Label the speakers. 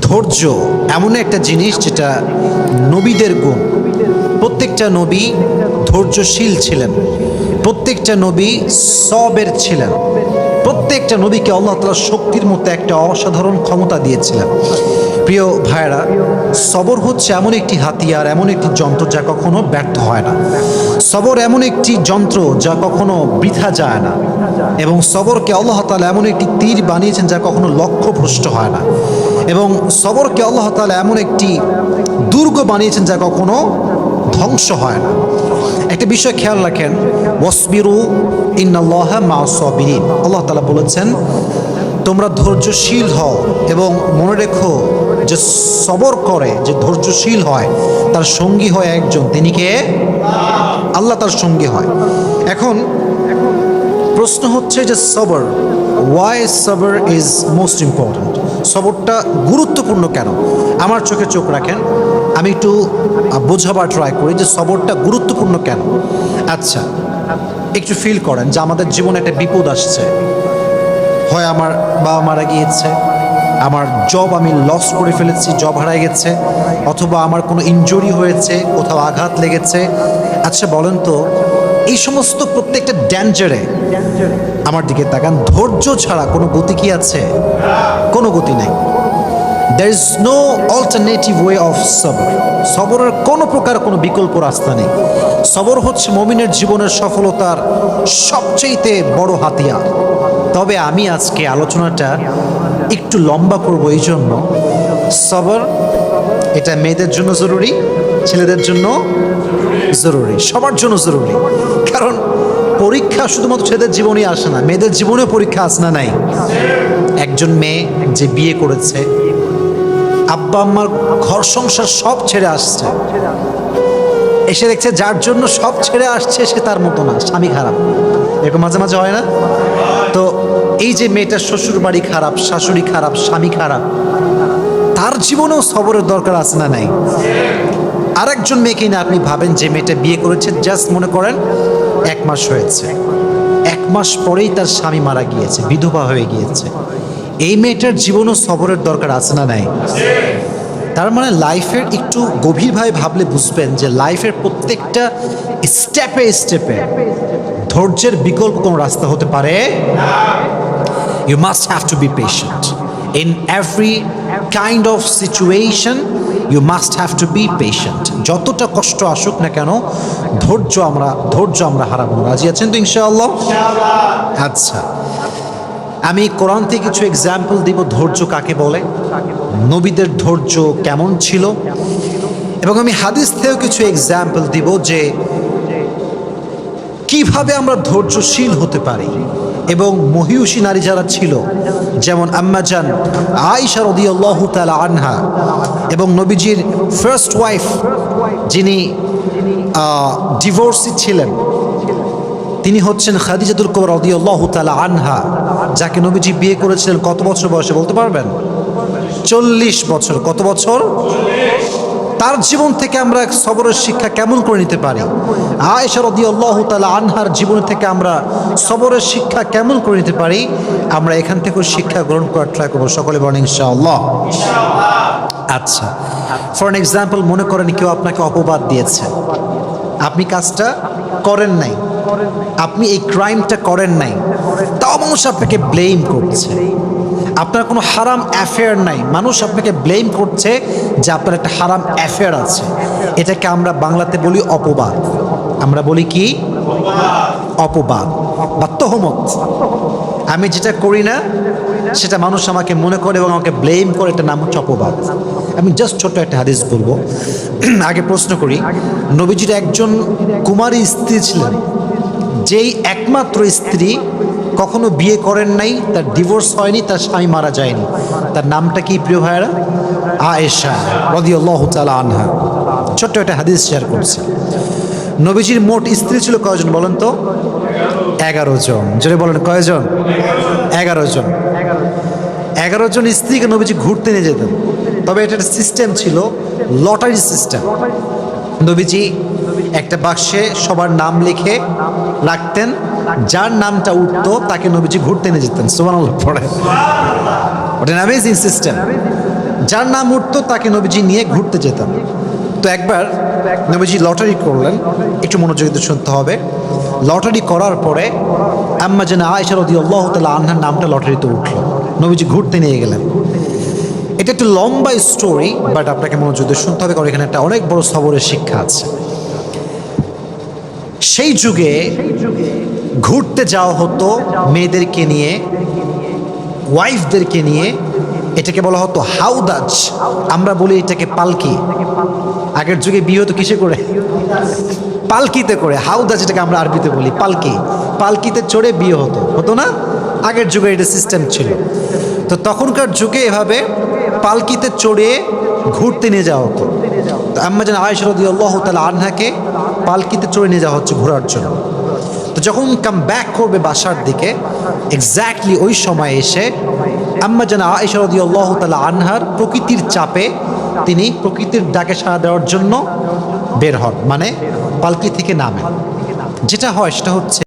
Speaker 1: ধৈর্য এমন একটা জিনিস যেটা নবীদের গুণ। প্রত্যেকটা নবী ধৈর্যশীল ছিলেন, প্রত্যেকটা নবী সবের ছিলেন, প্রত্যেকটা নবীকে আল্লাহ তাআলা শক্তির মতো একটা অসাধারণ ক্ষমতা দিয়েছিলেন। প্রিয় ভাইয়েরা, সবর হচ্ছে এমন একটি হাতিয়ার, এমন একটি যন্ত্র যা কখনো ব্যর্থ হয় না। সবর এমন একটি যন্ত্র যা কখনো বৃথা যায় না, এবং সবরকে আল্লাহ তাআলা এমন একটি তীর বানিয়েছেন যা কখনো লক্ষ্যভ্রষ্ট হয় না, এবং সবরকে আল্লাহ তাআলা এমন একটি দুর্গ বানিয়েছেন যা কখনো ধ্বংস হয় না। একটা বিষয় খেয়াল রাখেন, ওয়াসবিরু ইন্নাল্লাহা মা'আস সাবিরিন। আল্লাহ তাআলা বলেছেন তোমরা ধৈর্যশীল হও, এবং মনে রেখো যে সবর করে, যে ধৈর্যশীল হয়, তার সঙ্গী হয় একজন, তিনি কে? আল্লাহ তার সঙ্গী হয়। এখন প্রশ্ন হচ্ছে যে সবর, ওয়াই সবর ইজ মোস্ট ইম্পর্ট্যান্ট? সবরটা গুরুত্বপূর্ণ কেন? আমার চোখে চোখ রাখেন, আমি একটু বোঝাবার ট্রাই করি যে সবরটা গুরুত্বপূর্ণ কেন। আচ্ছা, একটু ফিল করেন যে আমাদের জীবনে একটা বিপদ আসছে। হয় আমার বাবা মারা গিয়েছে, আমার জব আমি লস করে ফেলেছি, জব হারাই গেছে, অথবা আমার কোনো ইনজুরি হয়েছে, কোথাও আঘাত লেগেছে। আচ্ছা বলেন তো, এই সমস্ত প্রত্যেকটা ড্যাঞ্জারে আমার দিকে তাকান, ধৈর্য ছাড়া কোনো গতি কি আছে? কোনো গতি নেই। There is no alternative way of সবর। সবরের কোনো প্রকার কোনো বিকল্প রাস্তা নেই। সবর হচ্ছে মুমিনের জীবনের সফলতার সবচেয়ে বড় হাতিয়ার। তবে আমি আজকে আলোচনাটা একটু লম্বা করব, এই জন্য সবর এটা মেয়েদের জন্য জরুরি, ছেলেদের জন্য জরুরি, সবার জন্য জরুরি। কারণ পরীক্ষা শুধুমাত্র ছেলেদের জীবনেই আসে না, মেয়েদের জীবনেও পরীক্ষা আসে না? নাই? একজন মেয়ে যে বিয়ে করেছে, আব্বা আম্মার ঘর সংসার সব ছেড়ে আসছে, এসে দেখছে যার জন্য সব ছেড়ে আসছে সে তার মতো না, স্বামী খারাপ। এরকম মাঝে মাঝে হয় না? তো এই যে মেয়েটার শ্বশুর বাড়ি খারাপ, শাশুড়ি খারাপ, স্বামী খারাপ, তার জীবনেও সবরের দরকার আছে না? নাই? আরেকজন মেয়েকে না আপনি ভাবেন, যে মেয়েটা বিয়ে করেছে, জাস্ট মনে করেন 1 মাস হয়েছে, 1 মাস পরেই তার স্বামী মারা গিয়েছে, বিধবা হয়ে গিয়েছে। এই মেয়েটার জীবনও সবরের দরকার আছে না? নাই? তার মানে লাইফের একটু গভীরভাবে ভাবলে বুঝবেন যে লাইফের প্রত্যেকটা স্টেপে স্টেপে ধৈর্যের বিকল্প কোনো রাস্তা হতে পারে। You must have to be patient. In every kind of situation, you must have to be patient. যতটা কষ্ট আসুক না কেন, ধৈর্য আমরা হারাবো না। রাজি আছেন তো ইনশাআল্লাহ? আচ্ছা, আমি কোরআন থেকে কিছু এক্সাম্পল দিব ধৈর্য কাকে বলে, নবীদের ধৈর্য কেমন ছিল, এবং আমি হাদিস থেকেও কিছু এক্সাম্পল দিব যে কিভাবে আমরা ধৈর্যশীল হতে পারি। এবং মহিয়সী নারী যারা ছিল, যেমন আম্মাজান আয়েশা রাদিয়াল্লাহু তাআলা আনহা, এবং নবীজির ফার্স্ট ওয়াইফ যিনি ডিভোর্সি ছিলেন, তিনি হচ্ছেন খাদিজাতুল কুবরা রাদিয়াল্লাহু তাআলা আনহা, যাকে নবীজি বিয়ে করেছিলেন কত বছর বয়সে বলতে পারবেন? 40 বছর। কত বছর? তার জীবন থেকে আমরা সবরের শিক্ষা কেমন করে নিতে পারি? আয়েশা রাদিয়াল্লাহু তাআলা আনহার জীবন থেকে আমরা সবরের শিক্ষা কেমন করে নিতে পারি? আমরা এখান থেকে শিক্ষা গ্রহণ করার ট্রাই করবো। সকলে বলেন ইনশাআল্লাহ। আচ্ছা, ফর এন এক্সাম্পল, মনে করেন কেউ আপনাকে অপবাদ দিয়েছে, আপনি কাজটা করেন নাই, আপনি এই ক্রাইমটা করেন নাই, তাও মানুষ আপনাকে ব্লেম করছে। আপনার কোনো হারাম অ্যাফেয়ার নাই, মানুষ আপনাকে ব্লেম করছে যে আপনার একটা হারাম অ্যাফেয়ার আছে। এটাকে আমরা বাংলাতে বলি অপবাদ। আমরা বলি কি? অপবাদ বা তহমত। আমি যেটা করি না সেটা মানুষ আমাকে মনে করে এবং আমাকে ব্লেম করে, এটার নাম হচ্ছে অপবাদ। আমি জাস্ট ছোট্ট একটা হাদিস বলবো। আগে প্রশ্ন করি, নবীজির একজন কুমারী স্ত্রী ছিলেন, যেই একমাত্র স্ত্রী কখনো বিয়ে করেন নাই, তার ডিভোর্স হয়নি, তার স্বামী মারা যায়নি। তার নামটা কি প্রিয় ভাইয়েরা? আয়েশা রাদিয়াল্লাহু তাআলা আনহা। ছোট্ট একটা হাদিস শেয়ার করছি। নবীজির মোট স্ত্রী ছিল কয়জন বলেন তো? 11 জন। জোরে বলেন কয়জন? 11 জন। 11 জন স্ত্রীকে নবীজি ঘুরতে নিয়ে যেতেন। তবে এটা একটা সিস্টেম ছিল, লটারি সিস্টেম। নবীজি একটা বাক্সে সবার নাম লিখে রাখতেন, যার নামটা উঠতো তাকে নবীজি ঘুরতে নিয়ে যেতেন। সুবহানাল্লাহ পড়ে। ওটা অ্যামেজিং সিস্টেম। যার নাম উঠতো তাকে নবীজি নিয়ে ঘুরতে যেতেন। তো একবার নবীজি লটারি করলেন, একটু মনোযোগ দিয়ে শুনতে হবে। লটারি করার পরে আম্মা জানা আয়েশা রাদিয়াল্লাহু তাআলা আনহার নামটা লটারিতে উঠল, নবীজি ঘুরতে নিয়ে গেলেন। এটা একটু লম্বা স্টোরি, বাট আপনাকে মনোযোগ দিয়ে শুনতে হবে, কারণ এখানে একটা অনেক বড় সবরের শিক্ষা আছে। সেই যুগে ঘুরতে যাওয়া হতো মেয়েদেরকে নিয়ে, ওয়াইফদেরকে নিয়ে। এটাকে বলা হতো হাউদাজ, আমরা বলি এটাকে পালকি। আগের যুগে বিয়ে হতো কিসে করে? পালকিতে করে। হাউদাজ এটাকে আমরা আরবিতে বলি পালকি। পালকিতে চড়ে বিয়ে হতো, হতো না? আগের যুগে এটা সিস্টেম ছিল। তো তখনকার যুগে এভাবে পালকিতে চড়ে ঘুরতে নিয়ে যাওয়া হতো। তো আম্মা জান আয়েশা রাদিয়াল্লাহু তাআলা আনহাকে পালকিতে চড়ে নিয়ে যাওয়া হচ্ছে ঘোরার জন্য। তো যখন কাম ব্যাক করবে বাসার দিকে, এক্স্যাক্টলি ওই সময় এসে আম্মা জান আয়েশা রাদিয়াল্লাহু তাআলা আনহার প্রকৃতির চাপে তিনি প্রকৃতির ডাকে সাড়া দেওয়ার জন্য বের হন, মানে পালকি থেকে নামেন। যেটা হয় সেটা হচ্ছে